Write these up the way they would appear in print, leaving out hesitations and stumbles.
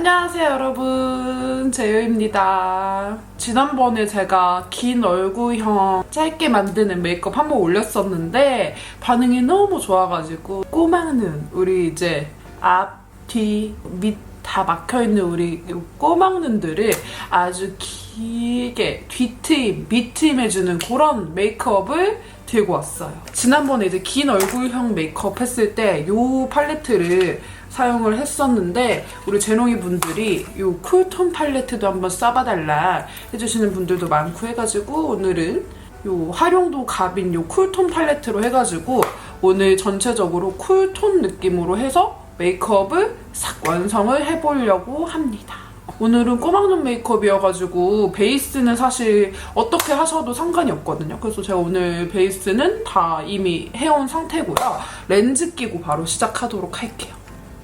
안녕하세요 여러분, 제유입니다. 지난번에 제가 긴 얼굴형 짧게 만드는 메이크업 한번 올렸었는데 반응이 너무 좋아가지고 꼬막눈, 우리 이제 앞, 뒤, 밑 다 막혀있는 우리 꼬막눈들을 아주 길게 뒤트임, 밑트임 해주는 그런 메이크업을 들고 왔어요. 지난번에 이제 긴 얼굴형 메이크업 했을 때 이 팔레트를 사용을 했었는데 우리 제롱이 분들이 이 쿨톤 팔레트도 한번 써봐달라 해주시는 분들도 많고 해가지고 오늘은 이 활용도 갑인 이 쿨톤 팔레트로 해가지고 오늘 전체적으로 쿨톤 느낌으로 해서 메이크업을 싹 완성을 해보려고 합니다. 오늘은 꼬막눈 메이크업이어가지고 베이스는 사실 어떻게 하셔도 상관이 없거든요. 그래서 제가 오늘 베이스는 다 이미 해온 상태고요. 렌즈 끼고 바로 시작하도록 할게요.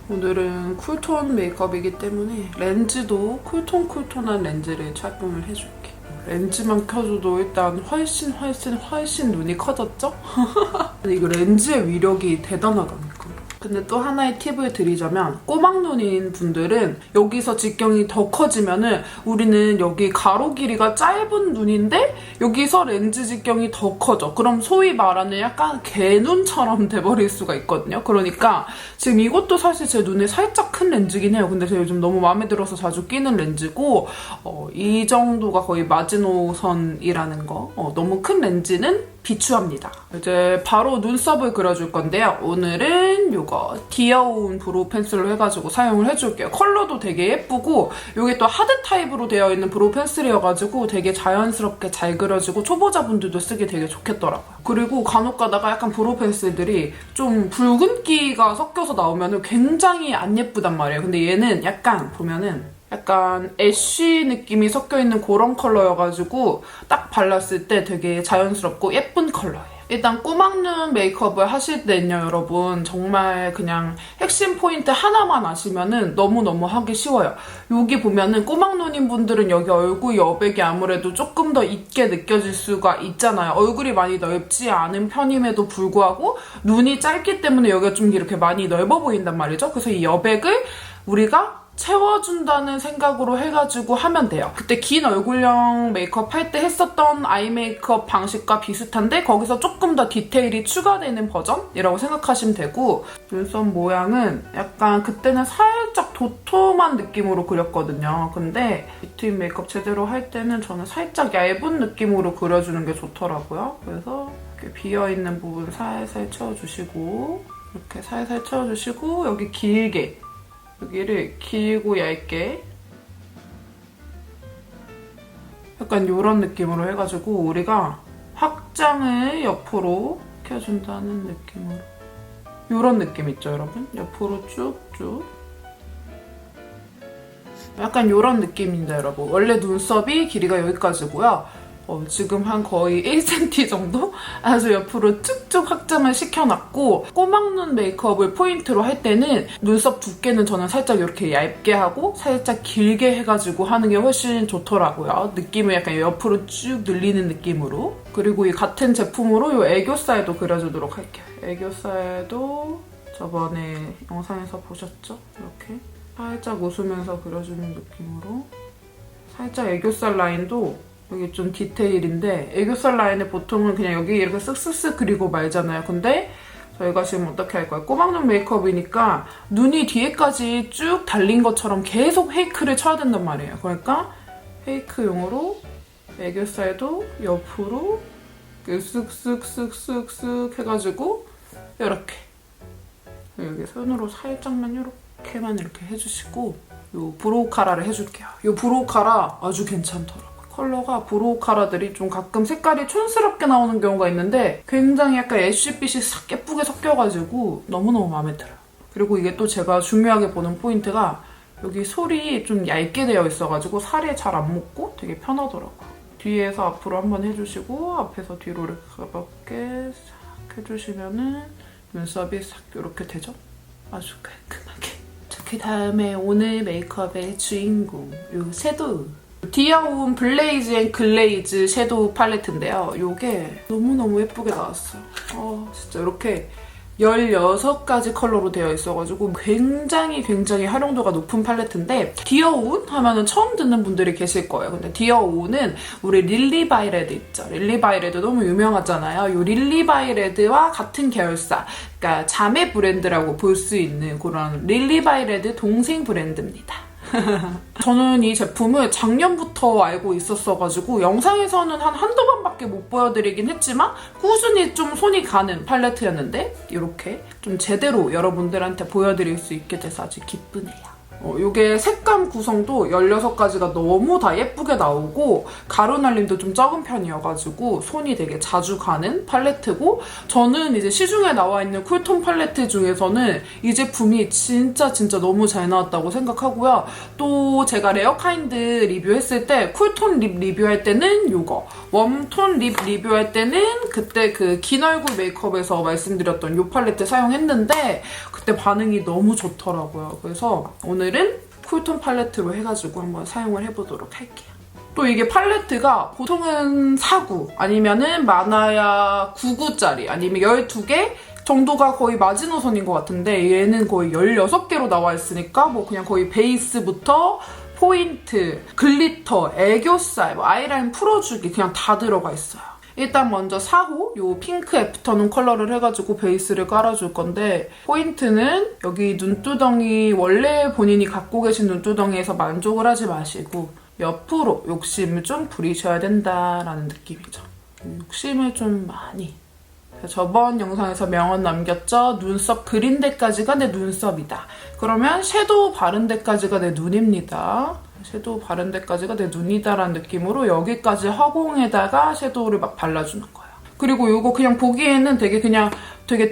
오늘은 쿨톤 메이크업이기 때문에 렌즈도 쿨톤한 렌즈를 착용을 해줄게. 렌즈만 켜줘도 일단 훨씬 눈이 커졌죠? 이거 렌즈의 위력이 대단하다니까. 근데 또 하나의 팁을 드리자면 꼬막눈인 분들은 여기서 직경이 더 커지면은 우리는 여기 가로 길이가 짧은 눈인데 여기서 렌즈 직경이 더 커져. 그럼 소위 말하는 약간 개눈처럼 돼버릴 수가 있거든요. 그러니까 지금 이것도 사실 제 눈에 살짝 큰 렌즈긴 해요. 근데 제가 요즘 너무 마음에 들어서 자주 끼는 렌즈고 이 정도가 거의 마지노선이라는 거. 너무 큰 렌즈는 비추합니다. 이제 바로 눈썹을 그려줄 건데요. 오늘은 이거 귀여운 브로우 펜슬로 해가지고 사용을 해줄게요. 컬러도 되게 예쁘고 이게 또 하드 타입으로 되어 있는 브로우 펜슬이어가지고 되게 자연스럽게 잘 그려지고 초보자분들도 쓰기 되게 좋겠더라고요. 그리고 간혹 가다가 약간 브로우 펜슬들이 좀 붉은기가 섞여서 나오면 굉장히 안 예쁘단 말이에요. 근데 얘는 약간 보면은 약간 애쉬 느낌이 섞여있는 그런 컬러여가지고 딱 발랐을 때 되게 자연스럽고 예쁜 컬러예요. 일단 꼬막눈 메이크업을 하실 때는요 여러분 정말 그냥 핵심 포인트 하나만 아시면은 너무너무 하기 쉬워요. 여기 보면은 꼬막눈인 분들은 여기 얼굴 여백이 아무래도 조금 더 있게 느껴질 수가 있잖아요. 얼굴이 많이 넓지 않은 편임에도 불구하고 눈이 짧기 때문에 여기가 좀 이렇게 많이 넓어 보인단 말이죠. 그래서 이 여백을 우리가 채워준다는 생각으로 해가지고 하면 돼요. 그때 긴 얼굴형 메이크업 할 때 했었던 아이 메이크업 방식과 비슷한데 거기서 조금 더 디테일이 추가되는 버전이라고 생각하시면 되고 눈썹 모양은 약간 그때는 살짝 도톰한 느낌으로 그렸거든요. 근데 빗트인 메이크업 제대로 할 때는 저는 살짝 얇은 느낌으로 그려주는 게 좋더라고요. 그래서 이렇게 비어있는 부분 살살 채워주시고 이렇게 살살 채워주시고 여기 길게 여기를 길고 얇게 약간 이런 느낌으로 해가지고 우리가 확장을 옆으로 켜준다는 느낌으로 이런 느낌 있죠 여러분? 옆으로 쭉쭉 약간 이런 느낌인데 여러분 원래 눈썹이 길이가 여기까지고요. 지금 한 거의 1cm 정도? 아주 옆으로 쭉쭉 확장을 시켜놨고 꼬막눈 메이크업을 포인트로 할 때는 눈썹 두께는 저는 살짝 이렇게 얇게 하고 살짝 길게 해가지고 하는 게 훨씬 좋더라고요. 느낌을 약간 옆으로 쭉 늘리는 느낌으로. 그리고 이 같은 제품으로 이 애교살도 그려주도록 할게요. 애교살도 저번에 영상에서 보셨죠? 이렇게 살짝 웃으면서 그려주는 느낌으로 살짝 애교살 라인도 여기 좀 디테일인데 애교살 라인을 보통은 그냥 여기 이렇게 쓱쓱쓱 그리고 말잖아요. 근데 저희가 지금 어떻게 할 거예요? 꼬막눈 메이크업이니까 눈이 뒤에까지 쭉 달린 것처럼 계속 페이크를 쳐야 된단 말이에요. 그러니까 페이크용으로 애교살도 옆으로 쓱쓱쓱쓱쓱 해가지고 이렇게 여기 손으로 살짝만 이렇게만 이렇게 해주시고 요 브로우 카라를 해줄게요. 요 브로우 카라 아주 괜찮더라고요. 컬러가 브로우 카라들이 좀 가끔 색깔이 촌스럽게 나오는 경우가 있는데 굉장히 약간 애쉬빛이 싹 예쁘게 섞여가지고 너무너무 마음에 들어요. 그리고 이게 또 제가 중요하게 보는 포인트가 여기 솔이 좀 얇게 되어 있어가지고 살에 잘 안 묻고 되게 편하더라고요. 뒤에서 앞으로 한번 해주시고 앞에서 뒤로 이렇게 가볍게 싹 해주시면은 눈썹이 싹 이렇게 되죠? 아주 깔끔하게. 그 다음에 오늘 메이크업의 주인공 이 섀도우 디아온 블레이즈 앤 글레이즈 섀도우 팔레트인데요. 이게 너무너무 예쁘게 나왔어요. 진짜 이렇게 16가지 컬러로 되어 있어가지고 굉장히 활용도가 높은 팔레트인데 디어온 하면은 처음 듣는 분들이 계실 거예요. 근데 디어온은 우리 릴리바이레드 있죠. 릴리바이레드 너무 유명하잖아요. 이 릴리바이레드와 같은 계열사, 그러니까 자매 브랜드라고 볼 수 있는 그런 릴리바이레드 동생 브랜드입니다. 저는 이 제품을 작년부터 알고 있었어가지고 영상에서는 한두 번밖에 못 보여드리긴 했지만 꾸준히 좀 손이 가는 팔레트였는데 이렇게 좀 제대로 여러분들한테 보여드릴 수 있게 돼서 아주 기쁘네요. 이게 색감 구성도 16가지가 너무 다 예쁘게 나오고 가루 날림도 좀 적은 편이어가지고 손이 되게 자주 가는 팔레트고, 저는 이제 시중에 나와 있는 쿨톤 팔레트 중에서는 이 제품이 진짜 너무 잘 나왔다고 생각하고요. 또 제가 레어카인드 리뷰했을 때 쿨톤 립 리뷰할 때는 이거, 웜톤 립 리뷰할 때는 그때 그 긴 얼굴 메이크업에서 말씀드렸던 이 팔레트 사용했는데 그때 반응이 너무 좋더라고요. 그래서 오늘은 쿨톤 팔레트로 해가지고 한번 사용을 해보도록 할게요. 또 이게 팔레트가 보통은 4구 아니면은 많아야 9구짜리 아니면 12개 정도가 거의 마지노선인 것 같은데 얘는 거의 16개로 나와 있으니까 뭐 그냥 거의 베이스부터 포인트, 글리터, 애교살, 뭐 아이라인 풀어주기 그냥 다 들어가 있어요. 일단 먼저 4호 요 핑크 애프터눈 컬러를 해가지고 베이스를 깔아줄 건데, 포인트는 여기 눈두덩이 원래 본인이 갖고 계신 눈두덩이에서 만족을 하지 마시고 옆으로 욕심을 좀 부리셔야 된다라는 느낌이죠. 욕심을 좀 많이. 저번 영상에서 명언 남겼죠? 눈썹 그린 데까지가 내 눈썹이다. 그러면 섀도우 바른 데까지가 내 눈입니다. 섀도우 바른 데까지가 내 눈이다라는 느낌으로 여기까지 허공에다가 섀도우를 막 발라주는 거예요. 그리고 이거 그냥 보기에는 되게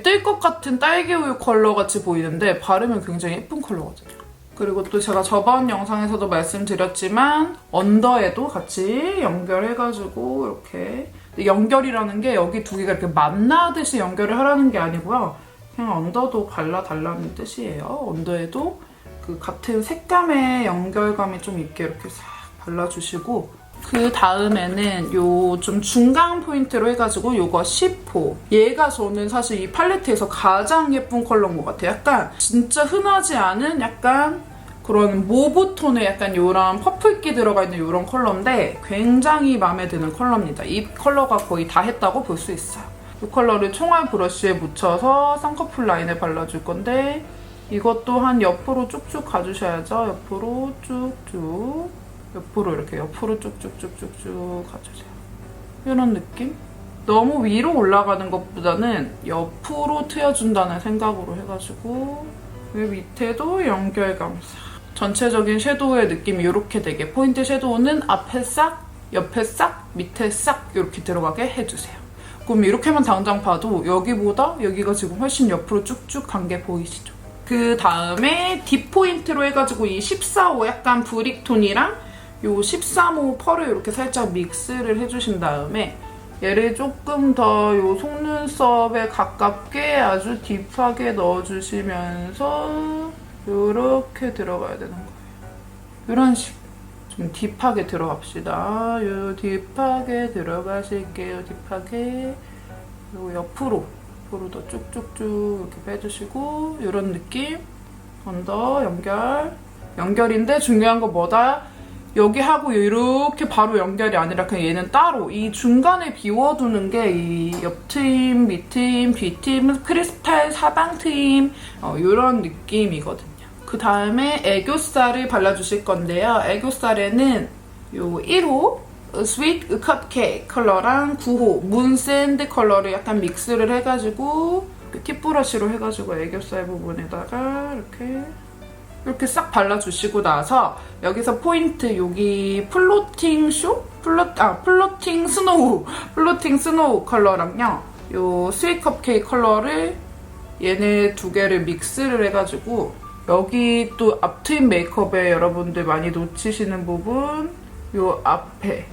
뜰 것 같은 딸기우유 컬러 같이 보이는데 바르면 굉장히 예쁜 컬러거든요. 그리고 또 제가 저번 영상에서도 말씀드렸지만 언더에도 같이 연결해가지고 이렇게, 연결이라는 게 여기 두 개가 이렇게 만나듯이 연결을 하라는 게 아니고요. 그냥 언더도 발라달라는 뜻이에요. 언더에도 그 같은 색감의 연결감이 좀 있게 이렇게 싹 발라주시고, 그 다음에는 요 좀 중간 포인트로 해가지고 요거 10호. 얘가 저는 사실 이 팔레트에서 가장 예쁜 컬러인 것 같아요. 약간 진짜 흔하지 않은 약간 그런 모브 톤의 약간 요런 퍼플기 들어가 있는 요런 컬러인데 굉장히 마음에 드는 컬러입니다. 이 컬러가 거의 다 했다고 볼 수 있어요. 이 컬러를 총알 브러쉬에 묻혀서 쌍꺼풀 라인에 발라줄 건데 이것 또한 옆으로 쭉쭉 가주셔야죠. 옆으로 쭉쭉. 옆으로 이렇게 옆으로 쭉쭉쭉쭉쭉 가주세요. 이런 느낌? 너무 위로 올라가는 것보다는 옆으로 트여준다는 생각으로 해가지고 그 밑에도 연결감 싹. 전체적인 섀도우의 느낌이 이렇게 되게, 포인트 섀도우는 앞에 싹, 옆에 싹, 밑에 싹 이렇게 들어가게 해주세요. 그럼 이렇게만 당장 봐도 여기보다 여기가 지금 훨씬 옆으로 쭉쭉 간 게 보이시죠? 그 다음에 딥 포인트로 해가지고 이 14호 약간 브릭톤이랑 요 13호 펄을 이렇게 살짝 믹스를 해주신 다음에 얘를 조금 더 요 속눈썹에 가깝게 아주 딥하게 넣어주시면서 요렇게 들어가야 되는 거예요. 이런 식. 좀 딥하게 들어갑시다. 요 딥하게 들어가실게요. 딥하게. 그리고 옆으로 더 쭉쭉쭉 이렇게 빼주시고 이런 느낌. 언더 연결인데 중요한 거 뭐다? 여기 하고 이렇게 바로 연결이 아니라 그냥 얘는 따로 이 중간에 비워두는 게 이 옆트임, 밑트임, 뒤트임, 크리스탈 사방트임 이런 느낌이거든요. 그 다음에 애교살을 발라주실 건데요. 애교살에는 요 1호 스위트 컵케이크 컬러랑 9호 문샌드 컬러를 약간 믹스를 해가지고 팁브러쉬로 해가지고 애교살 부분에다가 이렇게 싹 발라주시고 나서 여기서 포인트 여기 플로팅 스노우 컬러랑요 요 스윗 컵케이크 컬러를 얘네 두 개를 믹스를 해가지고 여기 또 앞트임 메이크업에 여러분들 많이 놓치시는 부분 요 앞에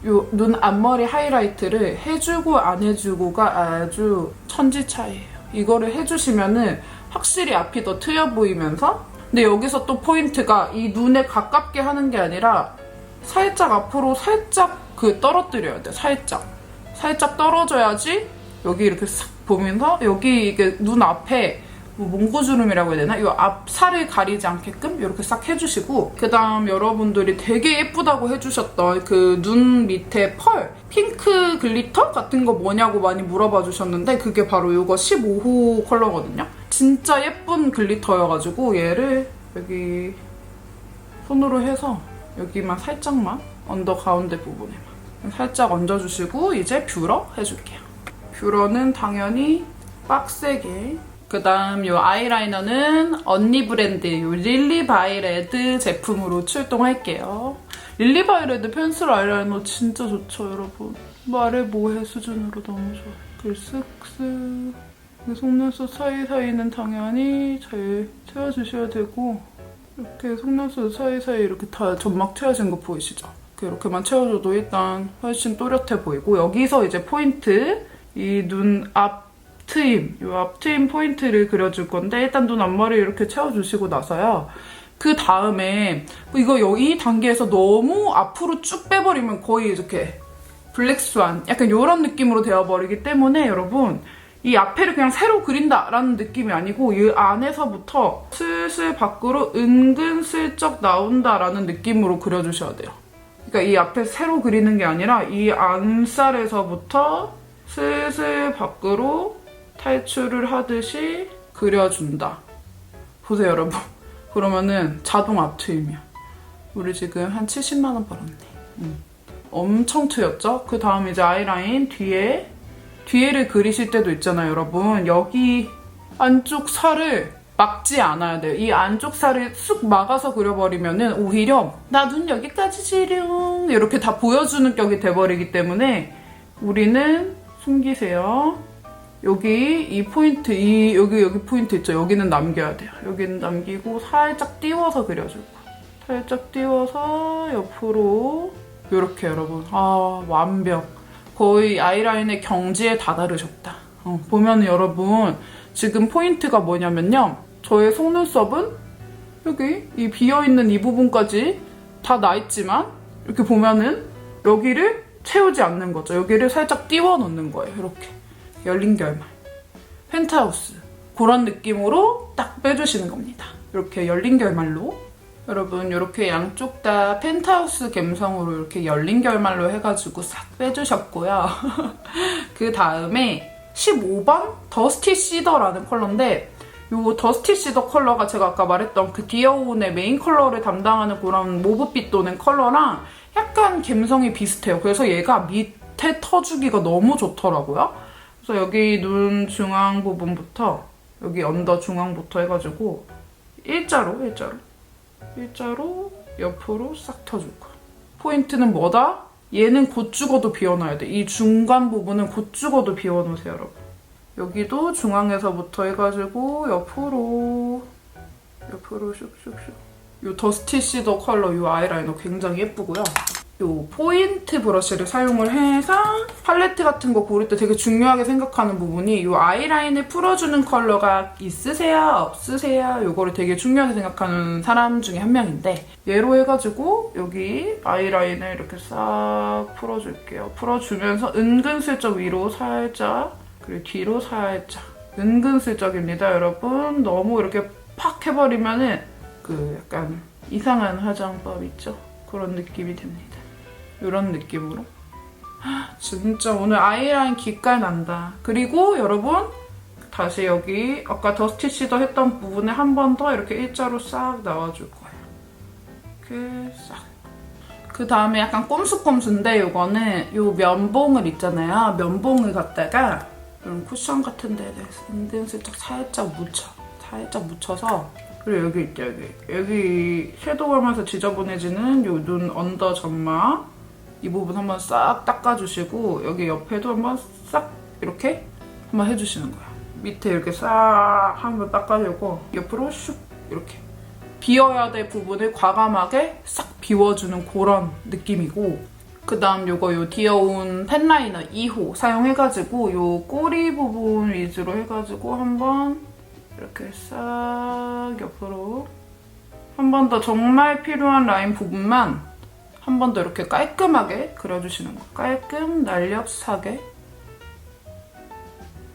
요 눈 앞머리 하이라이트를 해주고 안 해주고가 아주 천지 차이예요. 이거를 해주시면은 확실히 앞이 더 트여 보이면서, 근데 여기서 또 포인트가 이 눈에 가깝게 하는 게 아니라 살짝 앞으로 살짝 떨어뜨려야 돼. 살짝 떨어져야지 여기 이렇게 싹 보면서 여기 이게 눈 앞에 뭐 몽고주름이라고 해야 되나? 이 앞 살을 가리지 않게끔 이렇게 싹 해주시고, 그 다음 여러분들이 되게 예쁘다고 해주셨던 그 눈 밑에 펄 핑크 글리터 같은 거 뭐냐고 많이 물어봐 주셨는데, 그게 바로 이거 15호 컬러거든요. 진짜 예쁜 글리터여가지고 얘를 여기 손으로 해서 여기만 살짝만 언더 가운데 부분에만 살짝 얹어주시고, 이제 뷰러 해줄게요. 뷰러는 당연히 빡세게. 그 다음 이 아이라이너는 언니 브랜드 이 릴리바이레드 제품으로 출동할게요. 릴리바이레드 펜슬 아이라이너 진짜 좋죠, 여러분. 말해 뭐해 수준으로 너무 좋아요. 그 쓱쓱 속눈썹 사이사이는 당연히 잘 채워주셔야 되고, 이렇게 속눈썹 사이사이 이렇게 다 점막 채워진 거 보이시죠? 이렇게만 채워줘도 일단 훨씬 또렷해 보이고, 여기서 이제 포인트, 이 눈 앞 트임, 이 앞 트임 포인트를 그려줄 건데, 일단 눈 앞머리 이렇게 채워주시고 나서요. 그 다음에 이거 이 단계에서 너무 앞으로 쭉 빼버리면 거의 이렇게 블랙스완 약간 이런 느낌으로 되어버리기 때문에, 여러분 이 앞에를 그냥 새로 그린다라는 느낌이 아니고 이 안에서부터 슬슬 밖으로 은근슬쩍 나온다라는 느낌으로 그려주셔야 돼요. 그러니까 이 앞에 새로 그리는 게 아니라 이 안살에서부터 슬슬 밖으로 탈출을 하듯이 그려준다. 보세요, 여러분. 그러면은 자동 앞트임이야. 우리 지금 한 70만 원 벌었네. 엄청 트였죠? 그 다음 이제 아이라인 뒤에를 그리실 때도 있잖아요, 여러분. 여기 안쪽 살을 막지 않아야 돼요. 이 안쪽 살을 쑥 막아서 그려버리면은 오히려 나 눈 여기까지지룡 이렇게 다 보여주는 격이 돼버리기 때문에 우리는 숨기세요. 여기 이 포인트, 여기 포인트 있죠? 여기는 남겨야 돼요. 여기는 남기고 살짝 띄워서 그려주고, 살짝 띄워서 옆으로 이렇게, 여러분. 아, 완벽. 거의 아이라인의 경지에 다다르셨다. 보면 여러분 지금 포인트가 뭐냐면요, 저의 속눈썹은 여기 이 비어있는 이 부분까지 다 나있지만 이렇게 보면은 여기를 채우지 않는 거죠. 여기를 살짝 띄워 놓는 거예요. 이렇게 열린 결말, 펜트하우스 그런 느낌으로 딱 빼주시는 겁니다. 이렇게 열린 결말로. 여러분 이렇게 양쪽 다 펜트하우스 감성으로 이렇게 열린 결말로 해가지고 싹 빼주셨고요. 그 다음에 15번 더스티 시더라는 컬러인데, 이 더스티 시더 컬러가 제가 아까 말했던 그 디어온의 메인 컬러를 담당하는 그런 모브빛 도는 컬러랑 약간 감성이 비슷해요. 그래서 얘가 밑에 터주기가 너무 좋더라고요. 그래서 여기 눈 중앙 부분부터 여기 언더 중앙부터 해가지고 일자로 옆으로 싹 터줄 거야. 포인트는 뭐다? 얘는 곧 죽어도 비워놔야 돼. 이 중간 부분은 곧 죽어도 비워놓으세요, 여러분. 여기도 중앙에서부터 해가지고 옆으로 슉슉슉. 이 더스티 시더 컬러 이 아이라이너 굉장히 예쁘고요. 이 포인트 브러쉬를 사용을 해서 팔레트 같은 거 고를 때 되게 중요하게 생각하는 부분이, 이 아이라인을 풀어주는 컬러가 있으세요? 없으세요? 이거를 되게 중요하게 생각하는 사람 중에 한 명인데, 얘로 해가지고 여기 아이라인을 이렇게 싹 풀어줄게요. 풀어주면서 은근슬쩍 위로 살짝, 그리고 뒤로 살짝. 은근슬쩍입니다, 여러분. 너무 이렇게 팍 해버리면은 그 약간 이상한 화장법 있죠? 그런 느낌이 됩니다. 이런 느낌으로. 진짜 오늘 아이라인 기깔 난다. 그리고 여러분 다시 여기 아까 더스티 시더 했던 부분에 한 번 더 이렇게 일자로 싹 나와줄 거예요. 이렇게 싹. 그 다음에 약간 꼼수꼼수인데, 이거는 요 면봉을 있잖아요. 면봉을 갖다가 이런 쿠션 같은 데에 은근슬쩍 살짝 묻혀서, 그리고 여기 있죠, 여기 섀도우 하면서 지저분해지는 요 눈 언더 점막 이 부분 한번 싹 닦아주시고, 여기 옆에도 한번 싹 이렇게 한번 해주시는 거야. 밑에 이렇게 싹 한번 닦아주고 옆으로 슉 이렇게 비워야 될 부분을 과감하게 싹 비워주는 그런 느낌이고, 그 다음 요 디어온 펜라이너 2호 사용해가지고 요 꼬리 부분 위주로 해가지고 한번 이렇게 싹 옆으로 한 번 더 정말 필요한 라인 부분만 한 번 더 이렇게 깔끔하게 그려주시는 거. 깔끔 날렵하게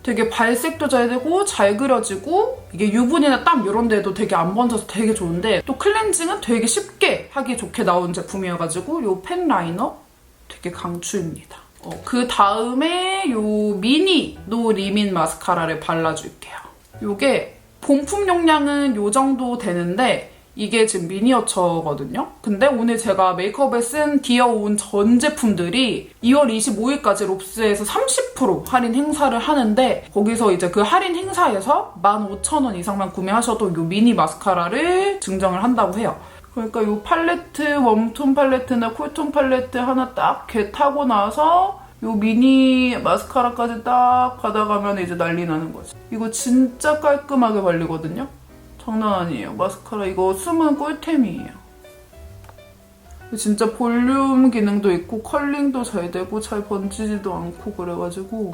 되게 발색도 잘 되고 잘 그려지고 이게 유분이나 땀 이런 데도 되게 안 번져서 되게 좋은데 또 클렌징은 되게 쉽게 하기 좋게 나온 제품이어가지고 이 펜 라이너 되게 강추입니다. 그 다음에 이 미니 노 리민 마스카라를 발라줄게요. 이게 본품 용량은 이 정도 되는데 이게 지금 미니어처거든요. 근데 오늘 제가 메이크업에 쓴 귀여운 전 제품들이 2월 25일까지 롭스에서 30% 할인 행사를 하는데 거기서 이제 그 할인 행사에서 15,000원 이상만 구매하셔도 이 미니 마스카라를 증정을 한다고 해요. 그러니까 이 팔레트, 웜톤 팔레트나 쿨톤 팔레트 하나 딱 개타고 나서 이 미니 마스카라까지 딱 받아가면 이제 난리 나는 거지. 이거 진짜 깔끔하게 발리거든요. 장난 아니에요. 마스카라 이거 쓰면 꿀템이에요. 진짜 볼륨 기능도 있고 컬링도 잘 되고 잘 번지지도 않고 그래가지고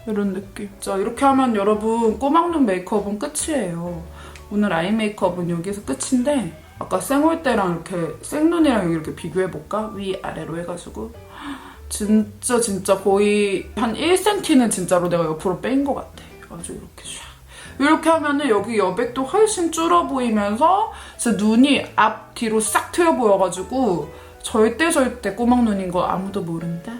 이런 느낌. 자, 이렇게 하면 여러분 꼬막눈 메이크업은 끝이에요. 오늘 아이 메이크업은 여기서 끝인데 아까 쌩얼 때랑 이렇게 생눈이랑 여기 이렇게 비교해볼까? 위아래로 해가지고 진짜 거의 한 1cm는 진짜로 내가 옆으로 뺀 것 같아. 아주 이렇게 샥. 이렇게 하면은 여기 여백도 훨씬 줄어 보이면서 진짜 눈이 앞뒤로 싹 트여 보여가지고 절대 꼬막눈인 거 아무도 모른다.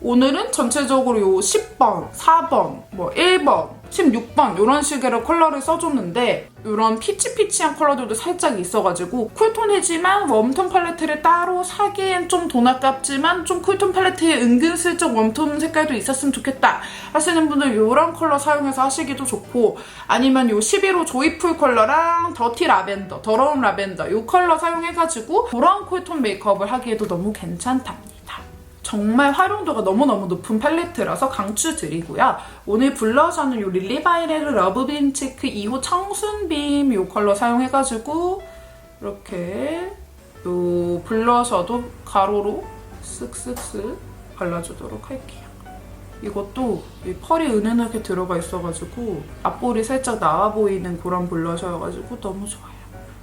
오늘은 전체적으로 요 10번, 4번, 뭐 1번, 16번 이런 식으로 컬러를 써줬는데 이런 피치피치한 컬러들도 살짝 있어가지고 쿨톤이지만 웜톤 팔레트를 따로 사기엔 좀 돈 아깝지만 좀 쿨톤 팔레트에 은근슬쩍 웜톤 색깔도 있었으면 좋겠다 하시는 분들 이런 컬러 사용해서 하시기도 좋고 아니면 요 11호 조이풀 컬러랑 더티 라벤더, 더러운 라벤더 이 컬러 사용해가지고 그런 쿨톤 메이크업을 하기에도 너무 괜찮답니다. 정말 활용도가 너무너무 높은 팔레트라서 강추드리고요. 오늘 블러셔는 이 릴리바이레르 러브빔 체크 2호 청순빔 이 컬러 사용해가지고 이렇게 이 블러셔도 가로로 쓱쓱쓱 발라주도록 할게요. 이것도 이 펄이 은은하게 들어가 있어가지고 앞볼이 살짝 나와 보이는 그런 블러셔여가지고 너무 좋아요.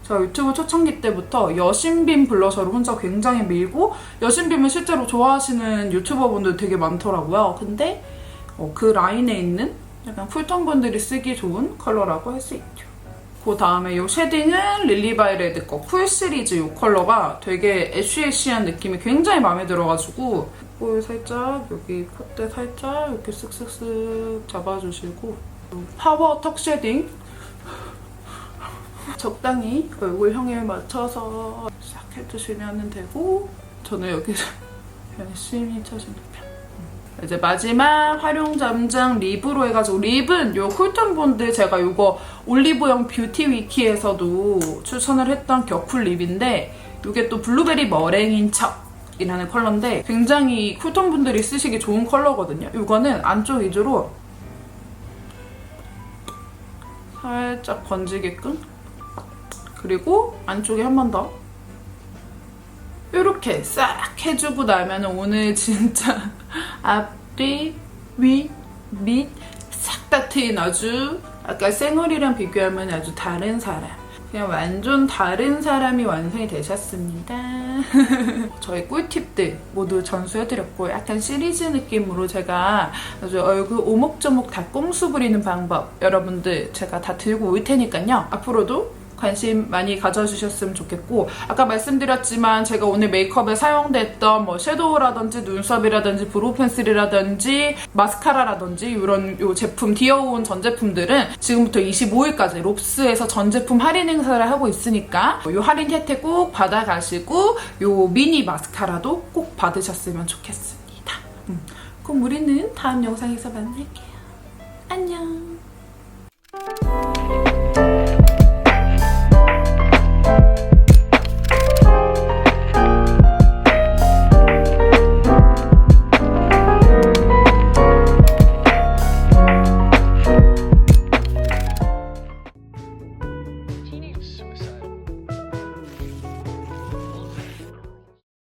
제가 유튜브 초창기 때부터 여신빔 블러셔를 혼자 굉장히 밀고 여신빔을 실제로 좋아하시는 유튜버분들 되게 많더라고요. 근데 그 라인에 있는 약간 쿨톤 분들이 쓰기 좋은 컬러라고 할 수 있죠. 그 다음에 이 쉐딩은 릴리바이레드 거 쿨 시리즈 이 컬러가 되게 애쉬애쉬한 느낌이 굉장히 마음에 들어가지고 볼 살짝 여기 콧대 살짝 이렇게 쓱쓱쓱 잡아주시고 파워 턱 쉐딩 적당히 얼굴형에 맞춰서 싹 해주시면 되고 저는 여기서 열심히 쳐주는 편. 이제 마지막 활용 잠장 립으로 해가지고 립은 요 쿨톤 본드 제가 요거 올리브영 뷰티 위키에서도 추천을 했던 격쿨 립인데 이게 또 블루베리 머랭인 척이라는 컬러인데 굉장히 쿨톤 분들이 쓰시기 좋은 컬러거든요. 이거는 안쪽 위주로 살짝 번지게끔 그리고 안쪽에 한 번 더 이렇게 싹 해주고 나면 오늘 진짜 앞뒤, 위, 밑 싹 다 트인 아주 아까 쌩얼이랑 비교하면 아주 다른 사람 그냥 완전 다른 사람이 완성이 되셨습니다. 저희 꿀팁들 모두 전수해드렸고 약간 시리즈 느낌으로 제가 아주 얼굴 오목조목 다 꼼수 부리는 방법 여러분들 제가 다 들고 올 테니까요. 앞으로도 관심 많이 가져주셨으면 좋겠고 아까 말씀드렸지만 제가 오늘 메이크업에 사용됐던 뭐 섀도우라든지 눈썹이라든지 브로우 펜슬이라든지 마스카라라든지 이런 요 제품 디어온 전 제품들은 지금부터 25일까지 롭스에서 전 제품 할인 행사를 하고 있으니까 요 할인 혜택 꼭 받아가시고 요 미니 마스카라도 꼭 받으셨으면 좋겠습니다. 그럼 우리는 다음 영상에서 만날게요. 안녕.